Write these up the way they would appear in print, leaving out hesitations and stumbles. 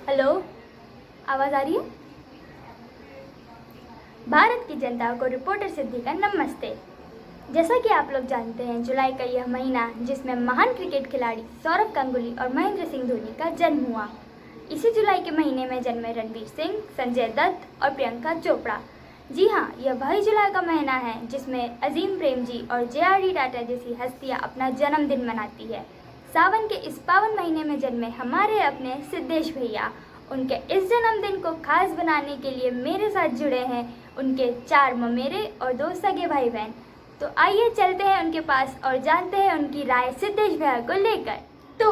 Hello, आवाज़ आ रही है? भारत की जनता को रिपोर्टर सिद्धि का नमस्ते। जैसा कि आप लोग जानते हैं, जुलाई का यह महीना जिसमें महान क्रिकेट खिलाड़ी सौरव गांगुली और महेंद्र सिंह धोनी का जन्म हुआ। इसी जुलाई के महीने में जन्मे रणवीर सिंह, संजय दत्त और प्रियंका चोपड़ा। जी हाँ, यह वही जुलाई का महीना है जिसमें अजीम प्रेमजी और जे.आर.डी. टाटा जैसी हस्तियाँ अपना जन्मदिन मनाती है। सावन के इस पावन महीने में जन्मे हमारे अपने सिद्धेश भैया, उनके इस जन्मदिन को खास बनाने के लिए मेरे साथ जुड़े हैं उनके 4 ममेरे और 2 सगे भाई बहन। तो आइए चलते हैं उनके पास और जानते हैं उनकी राय सिद्धेश भैया को लेकर। तो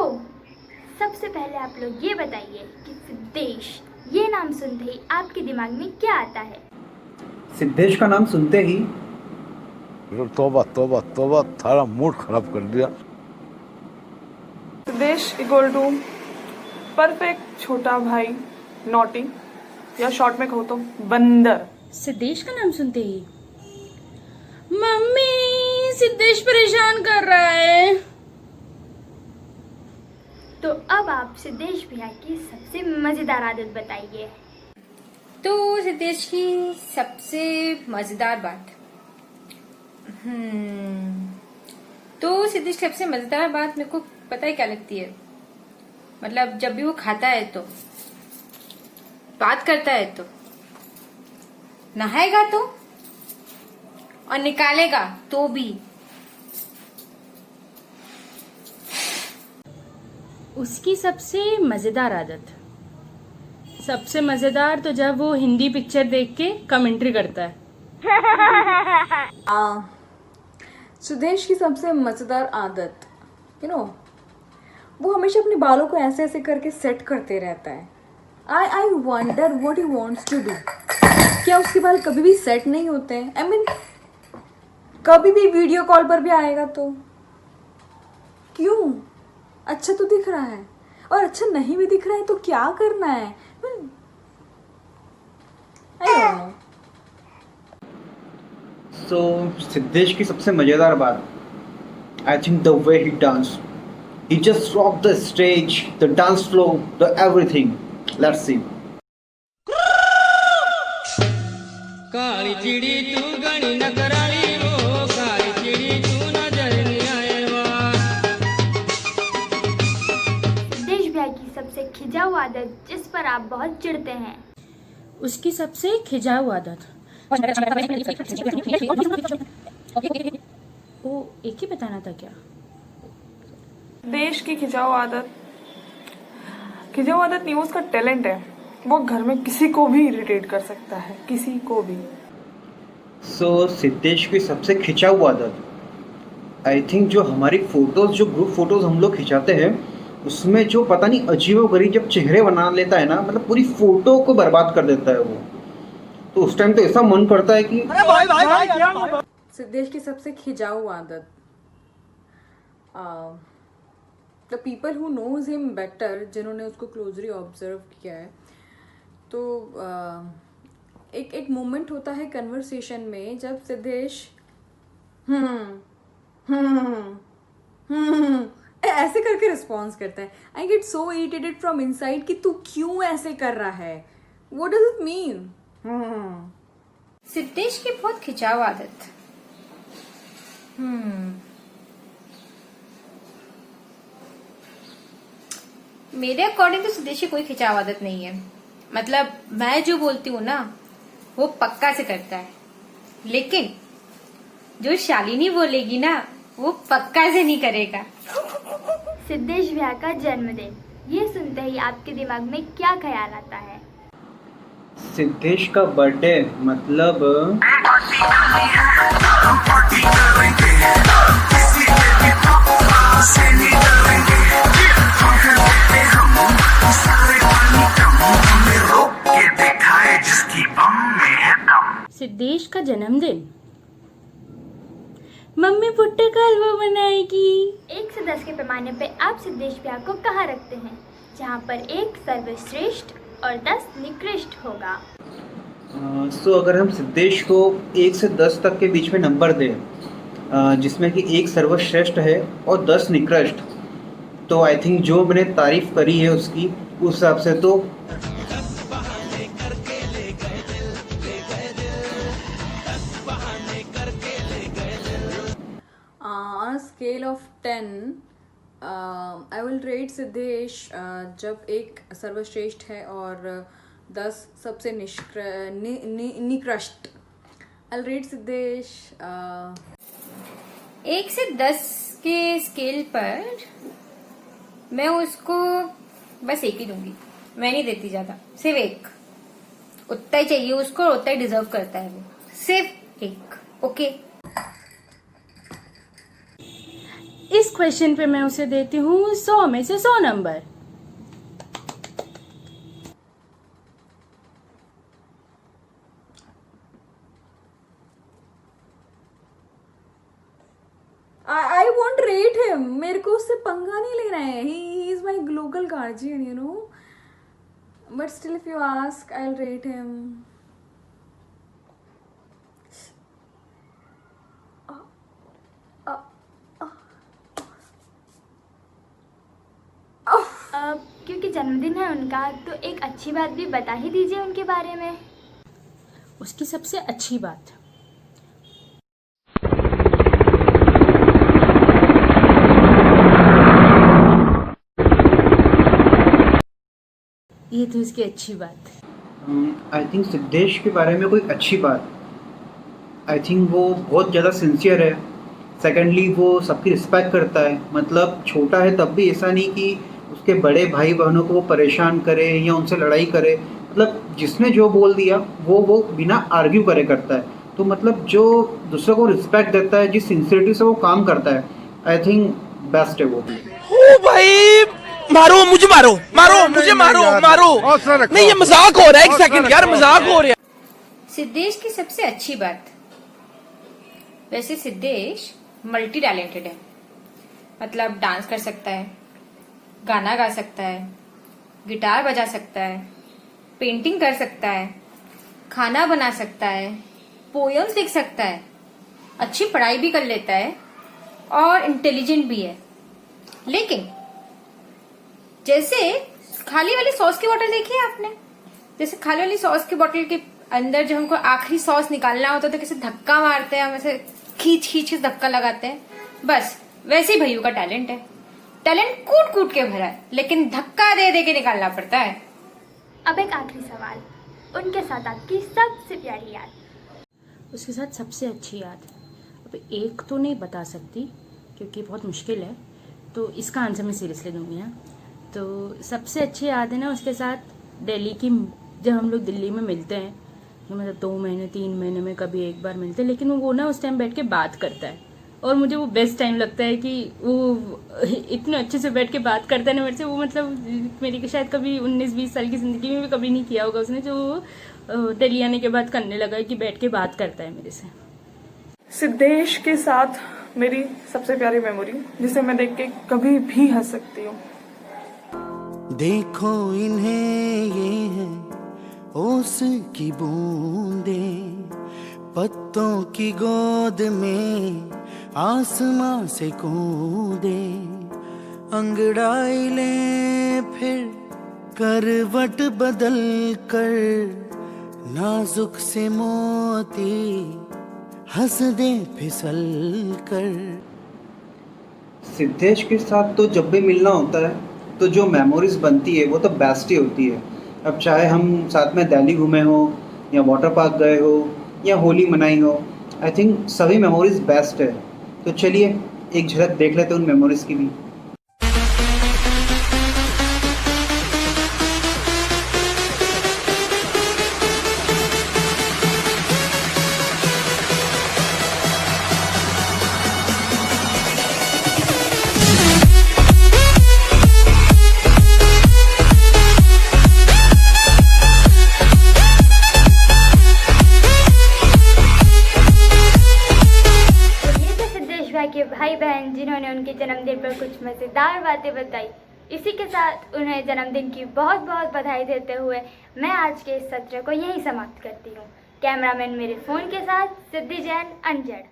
सबसे पहले आप लोग ये बताइए कि सिद्धेश ये नाम सुनते ही आपके दिमाग में क्या आता है? सिद्धेश का नाम सुनते ही तौबा तौबा तौबा, थारा मूड खराब कर दिया। सिद्धेश इक्वल टू परफेक्ट छोटा भाई, नॉटी, या शॉर्ट में कहो तो बंदर। सिद्धेश का नाम सुनते ही मम्मी सिद्धेश परेशान कर रहा है। तो अब आप सिद्धेश भैया की सबसे मजेदार आदत बताइए। तो सिद्धेश की सबसे मजेदार बात, तो सिद्धेश की सबसे मजेदार बात मेरे को पता है क्या लगती है। मतलब जब भी वो खाता है तो, बात करता है तो, नहाएगा तो, और निकालेगा तो भी। उसकी सबसे मजेदार आदत, सबसे मजेदार तो जब वो हिंदी पिक्चर देख के कमेंट्री करता है। सुदेश की सबसे मजेदार आदत, वो हमेशा अपने बालों को ऐसे ऐसे करके सेट करते रहता है। I wonder what he wants to do. क्या उसके बाल कभी भी सेट नहीं होते हैं? आई मीन कभी भी वीडियो कॉल पर भी आएगा तो क्यों? अच्छा तो दिख रहा है, और अच्छा नहीं भी दिख रहा है तो क्या करना है? I don't know. So Siddhesh की सबसे मजेदार बात, I think the way he dance, he just rocked the stage, the dance floor, the everything. Let's see. काली चिड़ी तू गणी न कराली वो, काली चिड़ी तू नजर नहीं आए वा। सिद्धेश भैया की सबसे खिंचाऊ आदत जिस पर आप बहुत चिढ़ते हैं। उसकी सबसे खिंचाऊ आदत, वो एक ही बताना था क्या? देश की खिंचाऊ आदत नहीं, वो उसका टैलेंट है। वो घर में किसी को भी इरिटेट कर सकता है, किसी को भी। सो सिद्धेश की सबसे खिंचाऊ आदत, आई थिंक जो हमारी फोटोज, जो ग्रुप फोटोज हम लोग खिंचाते हैं, उसमें जो पता नहीं अजीबोगरीब जब चेहरे बना लेता है ना, मतलब पूरी फोटो को बर्बाद कर देता है वो। तो उस टाइम तो ऐसा मन करता है कि सिद्धेश की सबसे खिंचाऊ आदत, the people who knows him better, जिन्होंने उसको क्लोजली ऑब्जर्व किया है, तो एक मोमेंट होता है कन्वर्सेशन में जब सिद्धेश ऐसे करके रिस्पॉन्स करता है। I get so irritated from inside कि तू क्यों ऐसे कर रहा है, what does it mean? Siddhesh की बहुत खिंचाव आदत, मेरे अकॉर्डिंग तो सिद्धेश की कोई खिंचाव आदत नहीं है। मतलब मैं जो बोलती हूँ ना वो पक्का से करता है, लेकिन जो शालिनी बोलेगी ना वो पक्का से नहीं करेगा। सिद्धेश भैया का जन्मदिन, ये सुनते ही आपके दिमाग में क्या ख्याल आता है? सिद्धेश का बर्थडे मतलब सिद्धेश का जन्मदिन, मम्मी भुट्टे का हलवा बनाएगी। 1 से 10 के पैमाने पे आप सिद्धेश भैया को कहाँ रखते हैं, जहाँ पर 1 सर्वश्रेष्ठ और 10 निकृष्ट होगा? सो अगर हम सिद्धेश को 1 से 10 तक के बीच में नंबर दें, जिसमें कि 1 सर्वश्रेष्ठ है और 10 निकृष्ट, तो आई थिंक जो मैंने तारीफ करी है उसकी, उस हिसाब से तो On a scale of 10, I will rate Siddhesh जब एक सर्वश्रेष्ठ है और 10 सबसे निकृष्ट. I'll rate सिद्धेश 1 से 10 के स्केल पर मैं उसको बस 1 ही दूंगी. मैं नहीं देती ज्यादा, सिर्फ 1. उतना ही चाहिए उसको और उतना ही डिजर्व करता है वो. सिर्फ 1. ओके. इस क्वेश्चन पे मैं उसे देती हूँ 100 में से 100 number. I won't rate him. मेरे को उससे पंगा नहीं लेना है. He is my local guardian, you know. But still, if you ask, I'll rate him. क्योंकि जन्मदिन है उनका, तो एक अच्छी बात भी बता ही दीजिए उनके बारे में. उसकी सबसे अच्छी बात, ये तो उसकी अच्छी बात. आई थिंक सिद्धेश के बारे में कोई अच्छी बात, आई थिंक वो बहुत ज़्यादा सिंसियर है. सेकेंडली वो सबकी रिस्पेक्ट करता है. मतलब छोटा है तब भी ऐसा नहीं कि उसके बड़े भाई बहनों को वो परेशान करे या उनसे लड़ाई करे. मतलब जिसने जो बोल दिया वो बिना आर्ग्यू करे करता है. तो मतलब जो दूसरों को रिस्पेक्ट देता है, जिस सिंसियरिटी से वो काम करता है, आई थिंक बेस्ट है वो. ओ भाई मारो मुझे, मारो मारो मुझे, मारो मारो. नहीं ये मजाक हो रहा है. 1 सेकंड यार, मजाक हो रहा है. सिद्धेश की सबसे अच्छी बात, वैसे सिद्धेश मल्टी टैलेंटेड है. मतलब डांस कर सकता है, गाना गा सकता है, गिटार बजा सकता है, पेंटिंग कर सकता है, खाना बना सकता है, पोयम्स लिख सकता है, अच्छी पढ़ाई भी कर लेता है और इंटेलिजेंट भी है. लेकिन जैसे खाली वाली सॉस की बोतल देखी है आपने? जैसे खाली वाली सॉस की बोतल के अंदर जब हमको आखिरी सॉस निकालना होता है तो कैसे धक्का मारते हैं, हम ऐसे खींच खींच के धक्का लगाते हैं. बस वैसे ही भैयू का टैलेंट है. टैलेंट कूट कूट के भरा है, लेकिन धक्का दे दे के निकालना पड़ता है. अब एक आखिरी सवाल, उनके साथ आपकी सबसे प्यारी याद. उसके साथ सबसे अच्छी याद, अब एक तो नहीं बता सकती क्योंकि बहुत मुश्किल है, तो इसका आंसर मैं सीरियसली दूंगी ना. तो सबसे अच्छी याद है ना उसके साथ दिल्ली की, जब हम लोग दिल्ली में मिलते हैं, मतलब 2 महीने 3 महीने में कभी एक बार मिलते हैं, लेकिन वो ना उस टाइम बैठ के बात करता है और मुझे वो बेस्ट टाइम लगता है कि वो इतने अच्छे से बैठ के बात करता है ना मेरे से. वो मतलब मेरी शायद कभी 19-20 साल की ज़िंदगी में भी कभी नहीं किया होगा उसने, जो दिल्ली आने के बाद करने लगा है कि बैठ के बात करता है मेरे से. सिद्धेश के साथ मेरी सबसे प्यारी मेमोरी, जिसे मैं देख के कभी भी हंस सकती हूँ. देखो इन्हें ये है ओस की बूंदे, पत्तों की गोद में आसमां से कूदे, अंगड़ाई ले फिर करवट बदल कर, नाजुक से मोती हंस दे फिसल कर. सिद्धेश के साथ तो जब भी मिलना होता है तो जो मेमोरीज बनती है वो तो बेस्ट ही होती है. अब चाहे हम साथ में दिल्ली घूमे हो या वाटर पार्क गए हो या होली मनाई हो, आई थिंक सभी मेमोरीज बेस्ट है. तो चलिए एक झलक देख लेते हैं उन मेमोरीज की भी. के भाई बहन जिन्होंने उनके जन्मदिन पर कुछ मज़ेदार बातें बताई. इसी के साथ उन्हें जन्मदिन की बहुत बहुत बधाई देते हुए मैं आज के इस सत्र को यहीं समाप्त करती हूँ. कैमरामैन मेरे फ़ोन के साथ सिद्धि जैन, अनजड़.